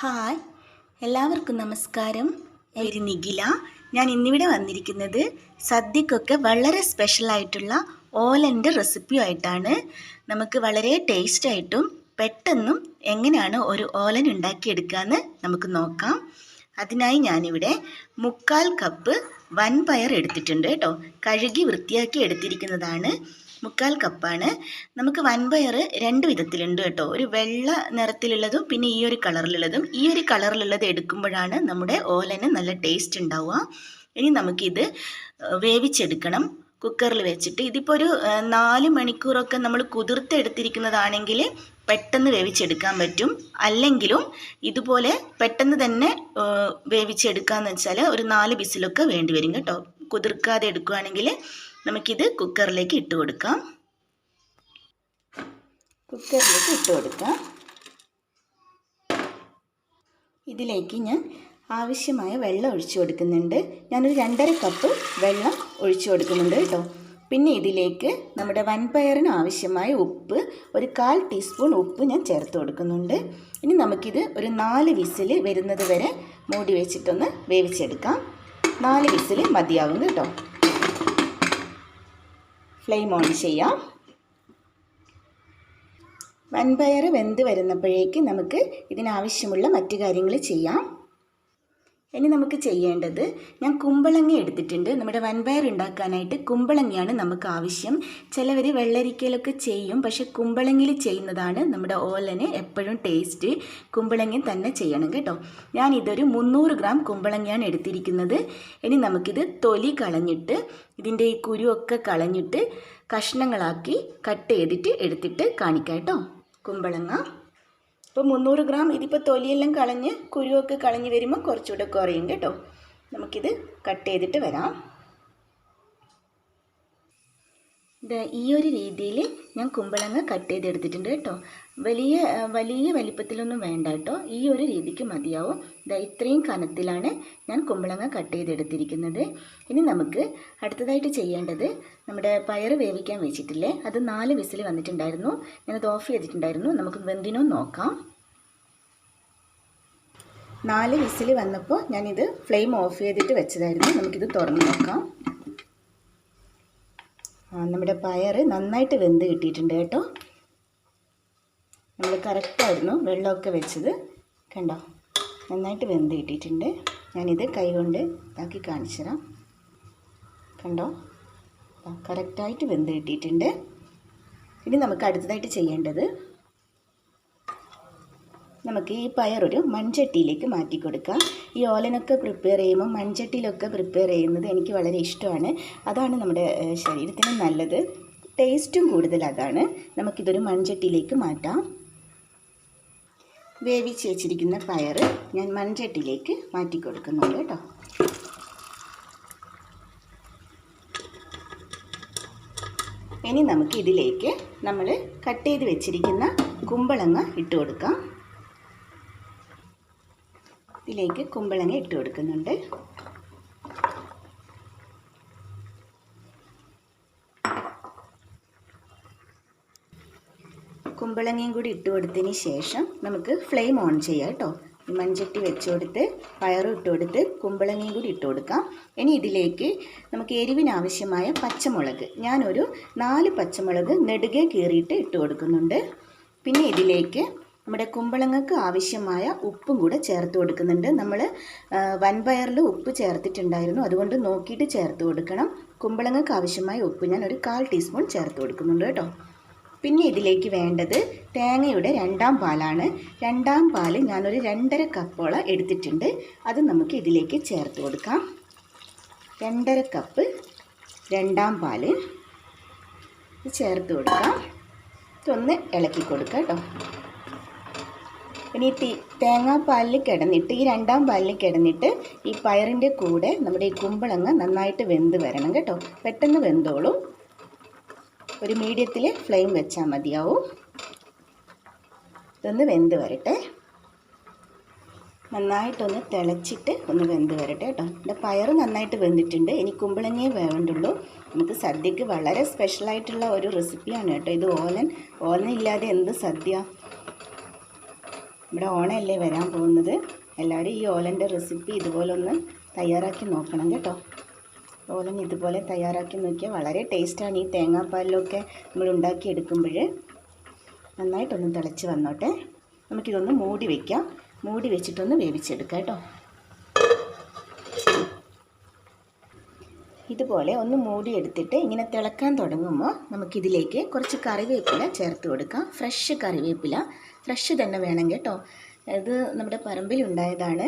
Hi, എല്ലാവർക്കും നമസ്കാരം. ഒരു നിഖില. ഞാൻ ഇന്നിവിടെ വന്നിരിക്കുന്നത് സദ്യക്കൊക്കെ വളരെ സ്പെഷ്യലായിട്ടുള്ള ഓലൻ്റെ റെസിപ്പിയുമായിട്ടാണ്. നമുക്ക് വളരെ ടേസ്റ്റായിട്ടും പെട്ടെന്നും എങ്ങനെയാണ് ഒരു ഓലൻ ഉണ്ടാക്കിയെടുക്കാമെന്ന് നമുക്ക് നോക്കാം. അതിനായി ഞാനിവിടെ 3/4 കപ്പ് വൻപയർ എടുത്തിട്ടുണ്ട് കേട്ടോ. കഴുകി വൃത്തിയാക്കി എടുത്തിരിക്കുന്നതാണ്. 3/4 കപ്പാണ്. നമുക്ക് വൻപയർ 2 വിധത്തിലുണ്ട് കേട്ടോ. ഒരു വെള്ള നിറത്തിലുള്ളതും പിന്നെ ഈ ഒരു കളറിലുള്ളതും. ഈ ഒരു കളറിലുള്ളത് എടുക്കുമ്പോഴാണ് നമ്മുടെ ഓലന് നല്ല ടേസ്റ്റ് ഉണ്ടാവുക. ഇനി നമുക്കിത് വേവിച്ചെടുക്കണം കുക്കറിൽ വെച്ചിട്ട്. ഇതിപ്പോൾ ഒരു 4 മണിക്കൂറൊക്കെ നമ്മൾ കുതിർത്തെടുത്തിരിക്കുന്നതാണെങ്കിൽ പെട്ടെന്ന് വേവിച്ചെടുക്കാൻ പറ്റും. അല്ലെങ്കിലും ഇതുപോലെ പെട്ടെന്ന് തന്നെ വേവിച്ചെടുക്കാമെന്ന് വെച്ചാൽ ഒരു 4 വിസിലൊക്കെ വേണ്ടി വരും കേട്ടോ. കുതിർക്കാതെ എടുക്കുകയാണെങ്കിൽ നമുക്കിത് കുക്കറിലേക്ക് ഇട്ട് കൊടുക്കാം. ഇതിലേക്ക് ഞാൻ ആവശ്യമായ വെള്ളം ഒഴിച്ചു കൊടുക്കുന്നുണ്ട്. ഞാനൊരു 2.5 കപ്പ് വെള്ളം ഒഴിച്ചു കൊടുക്കുന്നുണ്ട് കേട്ടോ. പിന്നെ ഇതിലേക്ക് നമ്മുടെ വൻപയറിന് ആവശ്യമായ ഉപ്പ്, ഒരു 1/4 ടീസ്പൂൺ ഉപ്പ് ഞാൻ ചേർത്ത് കൊടുക്കുന്നുണ്ട്. ഇനി നമുക്കിത് ഒരു 4 വിസിൽ വരുന്നത് വരെ മൂടി വെച്ചിട്ടൊന്ന് വേവിച്ചെടുക്കാം. 4 വിസിൽ മതിയാവും കേട്ടോ. ഫ്ലെയിം ഓൺ ചെയ്യാം. വൻപയർ വെന്ത് വരുന്നപ്പോഴേക്ക് നമുക്ക് ഇതിനാവശ്യമുള്ള മറ്റു കാര്യങ്ങൾ ചെയ്യാം. ഇനി നമുക്ക് ചെയ്യേണ്ടത്, ഞാൻ കുമ്പളങ്ങ എടുത്തിട്ടുണ്ട്. നമ്മുടെ വൻപയർ ഉണ്ടാക്കാനായിട്ട് കുമ്പളങ്ങയാണ് നമുക്ക് ആവശ്യം. ചിലവർ വെള്ളരിക്കയിലൊക്കെ ചെയ്യും, പക്ഷെ കുമ്പളങ്ങയിൽ ചെയ്യുന്നതാണ് നമ്മുടെ ഓലന് എപ്പോഴും ടേസ്റ്റ്. കുമ്പളങ്ങ തന്നെ ചെയ്യണം കേട്ടോ. ഞാനിതൊരു 300 ഗ്രാം കുമ്പളങ്ങയാണ് എടുത്തിരിക്കുന്നത്. ഇനി നമുക്കിത് തൊലി കളഞ്ഞിട്ട് ഇതിൻ്റെ ഈ കുരുവൊക്കെ കളഞ്ഞിട്ട് കഷ്ണങ്ങളാക്കി കട്ട് ചെയ്തിട്ട് എടുത്തിട്ട് കാണിക്കാം കേട്ടോ. കുമ്പളങ്ങ ഇപ്പോൾ 300 ഗ്രാം. ഇതിപ്പോൾ തൊലിയെല്ലാം കളഞ്ഞ് കുരുവൊക്കെ കളഞ്ഞ് വരുമ്പോൾ കുറച്ചുകൂടെ കുറയും കേട്ടോ. നമുക്കിത് കട്ട് ചെയ്തിട്ട് വരാം. ഈ ഒരു രീതിയിൽ ഞാൻ കുമ്പളങ്ങ കട്ട് ചെയ്തെടുത്തിട്ടുണ്ട് കേട്ടോ. വലിയ വലിപ്പത്തിലൊന്നും വേണ്ട കേട്ടോ. ഈ ഒരു രീതിക്ക് മതിയാവും. ഇത്രയും കനത്തിലാണ് ഞാൻ കുമ്പളങ്ങ കട്ട് ചെയ്തെടുത്തിരിക്കുന്നത്. ഇനി നമുക്ക് അടുത്തതായിട്ട് ചെയ്യേണ്ടത്, നമ്മുടെ പയർ വേവിക്കാൻ വെച്ചിട്ടില്ലേ, അത് 4 വിസിൽ വന്നിട്ടുണ്ടായിരുന്നു. ഞാനത് ഓഫ് ചെയ്തിട്ടുണ്ടായിരുന്നു. നമുക്ക് വെന്തിനോ നോക്കാം. 4 വിസിൽ വന്നപ്പോൾ ഞാനിത് ഫ്ലെയിം ഓഫ് ചെയ്തിട്ട് വെച്ചതായിരുന്നു. നമുക്കിത് തുറന്ന് നോക്കാം. നമ്മുടെ പയർ നന്നായിട്ട് വെന്ത് കിട്ടിയിട്ടുണ്ട് കേട്ടോ. നമ്മൾ കറക്റ്റായിരുന്നു വെള്ളമൊക്കെ വെച്ചത്. കണ്ടോ, നന്നായിട്ട് വെന്ത് കിട്ടിയിട്ടുണ്ട്. ഞാനിത് കൈ കൊണ്ട് ഇതാക്കി കാണിച്ചു തരാം. കണ്ടോ, കറക്റ്റായിട്ട് വെന്ത് കിട്ടിയിട്ടുണ്ട്. ഇനി നമുക്ക് അടുത്തതായിട്ട് ചെയ്യേണ്ടത്, നമുക്ക് ഈ പയറൊരു മൺചട്ടിയിലേക്ക് മാറ്റി കൊടുക്കാം. ഈ ഓലനൊക്കെ പ്രിപ്പയർ ചെയ്യുമ്പോൾ മൺചട്ടിയിലൊക്കെ പ്രിപ്പയർ ചെയ്യുന്നത് എനിക്ക് വളരെ ഇഷ്ടമാണ്. അതാണ് നമ്മുടെ ശരീരത്തിന് നല്ലത്, ടേസ്റ്റും കൂടുതൽ അതാണ്. നമുക്കിതൊരു മൺചട്ടിയിലേക്ക് മാറ്റാം. വേവിച്ച് വെച്ചിരിക്കുന്ന പയർ ഞാൻ മൺചട്ടിയിലേക്ക് മാറ്റി കൊടുക്കുന്നുണ്ട് കേട്ടോ. ഇനി നമുക്ക് ഇതിലേക്ക് നമ്മൾ കട്ട് ചെയ്ത് വെച്ചിരിക്കുന്ന കുമ്പളങ്ങ ഇട്ട് കൊടുക്കാം. ഇതിലേക്ക് കുമ്പളങ്ങ ഇട്ട് കൊടുക്കുന്നുണ്ട്. കുമ്പളങ്ങയും കൂടി ഇട്ട് കൊടുത്തതിന് ശേഷം നമുക്ക് ഫ്ലെയിം ഓൺ ചെയ്യാം കേട്ടോ. മൺചട്ടി വെച്ച് കൊടുത്ത് പയറും ഇട്ട് കൊടുത്ത് കുമ്പളങ്ങയും കൂടി ഇട്ട് കൊടുക്കാം. ഇനി ഇതിലേക്ക് നമുക്ക് എരിവിനാവശ്യമായ പച്ചമുളക്, ഞാനൊരു 4 പച്ചമുളക് നെടുകെ കീറിയിട്ട് ഇട്ട് കൊടുക്കുന്നുണ്ട്. പിന്നെ ഇതിലേക്ക് നമ്മുടെ കുമ്പളങ്ങക്ക് ആവശ്യമായ ഉപ്പും കൂടെ ചേർത്ത് കൊടുക്കുന്നുണ്ട്. നമ്മൾ വൻപയറിൽ ഉപ്പ് ചേർത്തിട്ടുണ്ടായിരുന്നു, അതുകൊണ്ട് നോക്കിയിട്ട് ചേർത്ത് കൊടുക്കണം. കുമ്പളങ്ങക്ക് ആവശ്യമായ ഉപ്പ് ഞാൻ ഒരു 1/4 ടീസ്പൂൺ ചേർത്ത് കൊടുക്കുന്നുണ്ട് കേട്ടോ. പിന്നെ ഇതിലേക്ക് വേണ്ടത് തേങ്ങയുടെ 2ാം പാലാണ്. 2ാം പാൽ ഞാനൊരു 2.5 കപ്പോളം എടുത്തിട്ടുണ്ട്. അത് നമുക്ക് ഇതിലേക്ക് ചേർത്ത് കൊടുക്കാം. 2.5 കപ്പ് 2ാം പാൽ ചേർത്ത് കൊടുക്കാം. ഇതൊന്ന് ഇളക്കി കൊടുക്കാം കേട്ടോ. ഇനി തേങ്ങാപ്പാലിൽ കിടന്നിട്ട്, ഈ 2ാം പാലിൽ കിടന്നിട്ട് ഈ പയറിൻ്റെ കൂടെ നമ്മുടെ ഈ കുമ്പളങ്ങ നന്നായിട്ട് വെന്ത് വരണം കേട്ടോ. പെട്ടെന്ന് വെന്തോളും. ഒരു മീഡിയത്തിൽ ഫ്ലെയിം വെച്ചാൽ മതിയാവും. ഇതൊന്ന് വെന്ത് വരട്ടെ. നന്നായിട്ടൊന്ന് തിളച്ചിട്ട് ഒന്ന് വെന്ത് വരട്ടെ കേട്ടോ. എൻ്റെ പയർ നന്നായിട്ട് വെന്തിട്ടുണ്ട്. ഇനി കുമ്പളങ്ങയെ വേണ്ടുള്ളൂ. നമുക്ക് സദ്യക്ക് വളരെ സ്പെഷ്യലായിട്ടുള്ള ഒരു റെസിപ്പിയാണ് കേട്ടോ ഇത്. ഓലൻ ഇല്ലാതെ എന്ത് സദ്യ. ഇവിടെ ഓണമല്ലേ വരാൻ പോകുന്നത്. എല്ലാവരും ഈ ഓലൻ്റെ റെസിപ്പി ഇതുപോലെ ഒന്ന് തയ്യാറാക്കി നോക്കണം കേട്ടോ. ഓലൻ ഇതുപോലെ തയ്യാറാക്കി നോക്കിയാൽ വളരെ ടേസ്റ്റാണ്. ഈ തേങ്ങാപ്പാലിലൊക്കെ നമ്മൾ ഉണ്ടാക്കിയെടുക്കുമ്പോൾ നന്നായിട്ടൊന്ന് തിളച്ച് വന്നോട്ടെ. നമുക്കിതൊന്ന് മൂടി വയ്ക്കാം. മൂടി വെച്ചിട്ടൊന്ന് വേവിച്ചെടുക്കാം കേട്ടോ. ഇതുപോലെ ഒന്ന് മൂടിയെടുത്തിട്ട് ഇങ്ങനെ തിളക്കാൻ തുടങ്ങുമ്പോൾ നമുക്കിതിലേക്ക് കുറച്ച് കറിവേപ്പില ചേർത്ത് കൊടുക്കാം. ഫ്രഷ് കറിവേപ്പില, ഫ്രഷ് തന്നെ വേണം കേട്ടോ. ഇത് നമ്മുടെ പറമ്പിലുണ്ടായതാണ്.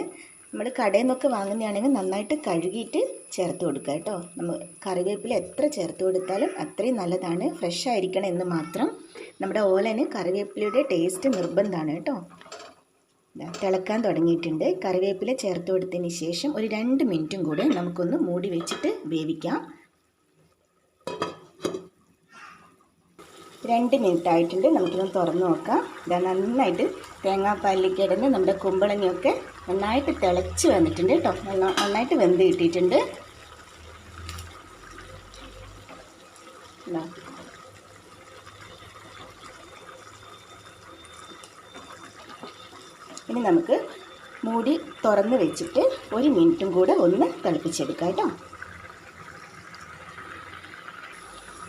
നമ്മൾ കടയിൽ നിന്നൊക്കെ വാങ്ങുന്നതാണെങ്കിൽ നന്നായിട്ട് കഴുകിയിട്ട് ചേർത്ത് കൊടുക്കുക കേട്ടോ. നമ്മൾ കറിവേപ്പില എത്ര ചേർത്ത് കൊടുത്താലും അത്രയും നല്ലതാണ്. ഫ്രഷ് ആയിരിക്കണം എന്ന് മാത്രം. നമ്മുടെ ഓലന് കറിവേപ്പിലയുടെ ടേസ്റ്റ് നിർബന്ധമാണ് കേട്ടോ. തിളക്കാൻ തുടങ്ങിയിട്ടുണ്ട്. കറിവേപ്പില ചേർത്ത് കൊടുത്തതിന് ശേഷം ഒരു 2 മിനിറ്റും കൂടെ നമുക്കൊന്ന് മൂടി വെച്ചിട്ട് വേവിക്കാം. 2 മിനിറ്റ് ആയിട്ടുണ്ട്. നമുക്കിതൊന്ന് തുറന്ന് നോക്കാം. ഇതാ നന്നായിട്ട് തേങ്ങാപ്പാലിൽ കിടന്ന് നമ്മുടെ കുമ്പളങ്ങയൊക്കെ നന്നായിട്ട് തിളച്ച് വന്നിട്ടുണ്ട് കേട്ടോ. നന്നായിട്ട് വെന്ത് കിട്ടിയിട്ടുണ്ട്. ഇനി നമുക്ക് മൂടി തുറന്ന് വെച്ചിട്ട് 1 മിനിറ്റും കൂടെ ഒന്ന് തിളപ്പിച്ചെടുക്കാം കേട്ടോ.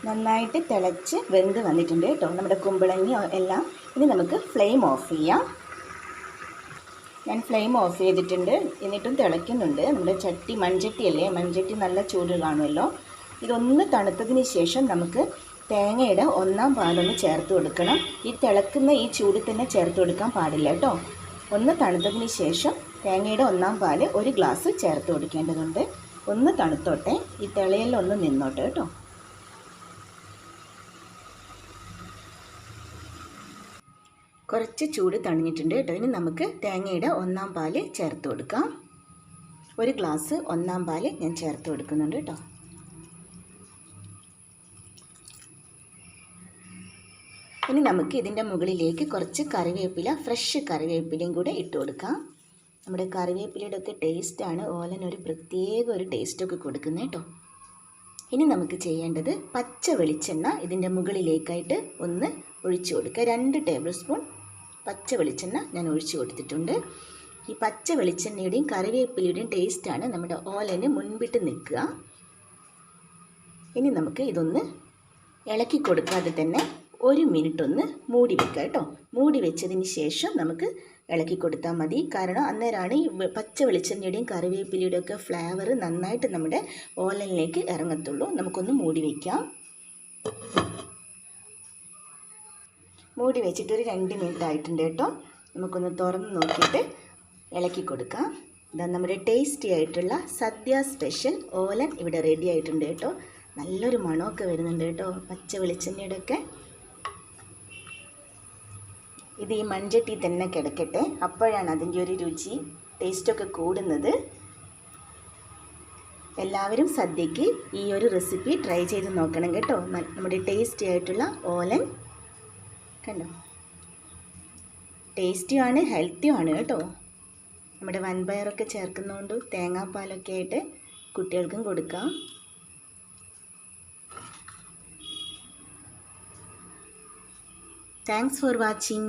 നന്നായിട്ട് തിളച്ച് വെന്ത് വന്നിട്ടുണ്ട് കേട്ടോ നമ്മുടെ കുമ്പളങ്ങി എല്ലാം. ഇനി നമുക്ക് ഫ്ലെയിം ഓഫ് ചെയ്യാം. ഞാൻ ഫ്ലെയിം ഓഫ് ചെയ്തിട്ടുണ്ട്. എന്നിട്ടും തിളയ്ക്കുന്നുണ്ട്. നമ്മുടെ ചട്ടി മൺചട്ടിയല്ലേ, മൺചട്ടി നല്ല ചൂട് കാണുമല്ലോ. ഇതൊന്ന് തണുത്തതിന് ശേഷം നമുക്ക് തേങ്ങയുടെ 1-ാം പാലൊന്ന് ചേർത്ത് കൊടുക്കണം. ഈ തിളക്കുന്ന ഈ ചൂടിൽ തന്നെ ചേർത്ത് കൊടുക്കാൻ പാടില്ല കേട്ടോ. ഒന്ന് തണുത്തതിന് ശേഷം തേങ്ങയുടെ 1-ാം പാല് 1 ഗ്ലാസ് ചേർത്ത് കൊടുക്കേണ്ടതുണ്ട്. ഒന്ന് തണുത്തോട്ടെ, ഈ തിളയെല്ലാം ഒന്ന് നിന്നോട്ടെ കേട്ടോ. കുറച്ച് ചൂട് തണിഞ്ഞിട്ടുണ്ട് കേട്ടോ. ഇനി നമുക്ക് തേങ്ങയുടെ 1-ാം പാല് ചേർത്ത് കൊടുക്കാം. 1 ഗ്ലാസ് 1-ാം പാല് ഞാൻ ചേർത്ത് കൊടുക്കുന്നുണ്ട് കേട്ടോ. ഇനി നമുക്ക് ഇതിൻ്റെ മുകളിലേക്ക് കുറച്ച് കറിവേപ്പില, ഫ്രഷ് കറിവേപ്പിലയും കൂടെ ഇട്ട് കൊടുക്കാം. നമ്മുടെ കറിവേപ്പിലയുടെ ഒക്കെ ടേസ്റ്റാണ് ഓലനൊരു പ്രത്യേക ഒരു ടേസ്റ്റൊക്കെ കൊടുക്കുന്നത് കേട്ടോ. ഇനി നമുക്ക് ചെയ്യേണ്ടത് പച്ച വെളിച്ചെണ്ണ ഇതിൻ്റെ മുകളിലേക്കായിട്ട് ഒന്ന് ഒഴിച്ചു കൊടുക്കുക. 2 ടേബിൾ സ്പൂൺ പച്ച വെളിച്ചെണ്ണ ഞാൻ ഒഴിച്ചു കൊടുത്തിട്ടുണ്ട്. ഈ പച്ച വെളിച്ചെണ്ണയുടെയും കറിവേപ്പിലയുടെയും ടേസ്റ്റാണ് നമ്മുടെ ഓലന് മുൻപിട്ട് നിൽക്കുക. ഇനി നമുക്ക് ഇതൊന്ന് ഇളക്കി കൊടുക്കാതെ തന്നെ 1 മിനിറ്റ് ഒന്ന് മൂടി വെക്കുക കേട്ടോ. മൂടി വെച്ചതിന് ശേഷം നമുക്ക് ഇളക്കി കൊടുത്താൽ മതി. കാരണം അന്നേരമാണ് ഈ പച്ച വെളിച്ചെണ്ണയുടെയും കറിവേപ്പിലയുടെയും ഒക്കെ ഫ്ലേവർ നന്നായിട്ട് നമ്മുടെ ഓലനിലേക്ക് ഇറങ്ങത്തുള്ളൂ. നമുക്കൊന്ന് മൂടി വയ്ക്കാം. മൂടി വെച്ചിട്ട് ഒരു 2 മിനിറ്റ് ആയിട്ടുണ്ട് കേട്ടോ. നമുക്കൊന്ന് തുറന്ന് നോക്കിയിട്ട് ഇളക്കി കൊടുക്കാം. ഇതാ നമ്മുടെ ടേസ്റ്റി ആയിട്ടുള്ള സദ്യ സ്പെഷ്യൽ ഓലൻ ഇവിടെ റെഡി ആയിട്ടുണ്ട് കേട്ടോ. നല്ലൊരു മണമൊക്കെ വരുന്നുണ്ട് കേട്ടോ പച്ച വെളിച്ചെണ്ണയുടെ ഒക്കെ. ഇത് ഈ മൺചട്ടി തന്നെ കിടക്കട്ടെ, അപ്പോഴാണ് അതിൻ്റെ ഒരു രുചി ടേസ്റ്റൊക്കെ കൂടുന്നത്. എല്ലാവരും സദ്യക്ക് ഈ ഒരു റെസിപ്പി ട്രൈ ചെയ്ത് നോക്കണം കേട്ടോ. നമ്മുടെ ടേസ്റ്റി ആയിട്ടുള്ള ഓലൻ കണ്ടോ, ടേസ്റ്റിയുമാണ് ഹെൽത്തിയുമാണ് കേട്ടോ. നമ്മുടെ വൻപയറൊക്കെ ചേർക്കുന്നതുകൊണ്ട് തേങ്ങാപ്പാലൊക്കെ ആയിട്ട് കുട്ടികൾക്കും കൊടുക്കാം. Thanks for watching.